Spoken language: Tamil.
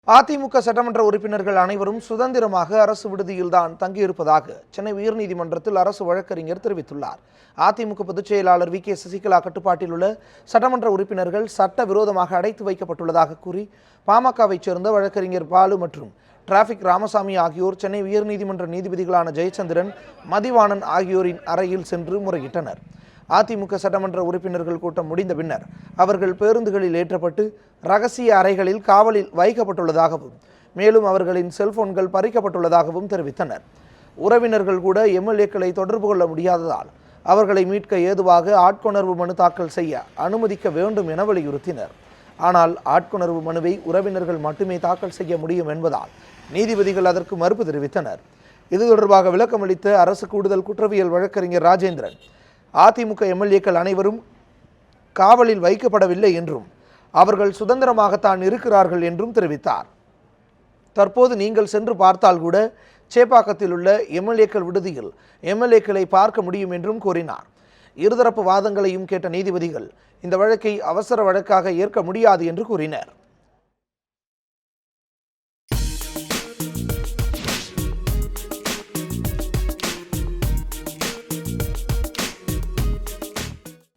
அதிமுக சட்டமன்ற உறுப்பினர்கள் அனைவரும் சுதந்திரமாக அரசு விடுதியில்தான் தங்கியிருப்பதாக சென்னை உயர்நீதிமன்றத்தில் அரசு வழக்கறிஞர் தெரிவித்துள்ளார். அதிமுக பொதுச் செயலாளர் வி.கே. சசிகலா கட்டுப்பாட்டில் உள்ள சட்டமன்ற உறுப்பினர்கள் சட்டவிரோதமாக அடைத்து வைக்கப்பட்டுள்ளதாக கூறி பாமகவைச் சேர்ந்த வழக்கறிஞர் பாலு மற்றும் டிராபிக் ராமசாமி ஆகியோர் சென்னை உயர்நீதிமன்ற நீதிபதிகளான ஜெயச்சந்திரன், மதிவாணன் ஆகியோரின் அறையில் சென்று முறையிட்டனர். அதிமுக சட்டமன்ற உறுப்பினர்கள் கூட்டம் முடிந்த பின்னர் அவர்கள் பேருந்துகளில் ஏற்றப்பட்டு ரகசிய அறைகளில் காவலில் வைக்கப்பட்டுள்ளதாகவும் மேலும் அவர்களின் செல்போன்கள் பறிக்கப்பட்டுள்ளதாகவும் தெரிவித்தனர். உறவினர்கள் கூட எம்எல்ஏக்களை தொடர்பு கொள்ள முடியாததால் அவர்களை மீட்க ஏதுவாக ஆட்கொணர்வு மனு தாக்கல் செய்ய அனுமதிக்க வேண்டும் என வலியுறுத்தினர். ஆனால் ஆட்கொணர்வு மனுவை உறவினர்கள் மட்டுமே தாக்கல் செய்ய முடியும் என்பதால் நீதிபதிகள் அதற்கு மறுப்பு தெரிவித்தனர். இது தொடர்பாக விளக்கமளித்த அரசு கூடுதல் குற்றவியல் வழக்கறிஞர் ராஜேந்திரன், அதிமுக எம்எல்ஏக்கள் அனைவரும் காவலில் வைக்கப்படவில்லை என்றும் அவர்கள் சுதந்திரமாகத்தான் இருக்கிறார்கள் என்றும் தெரிவித்தார். தற்போது நீங்கள் சென்று பார்த்தால் கூட சேப்பாக்கத்தில் உள்ள எம்எல்ஏக்கள் விடுதியில் எம்எல்ஏக்களை பார்க்க முடியும் என்றும் கூறினார். இருதரப்பு வாதங்களையும் கேட்ட நீதிபதிகள் இந்த வழக்கை அவசர வழக்காக ஏற்க முடியாது என்று கூறினர்.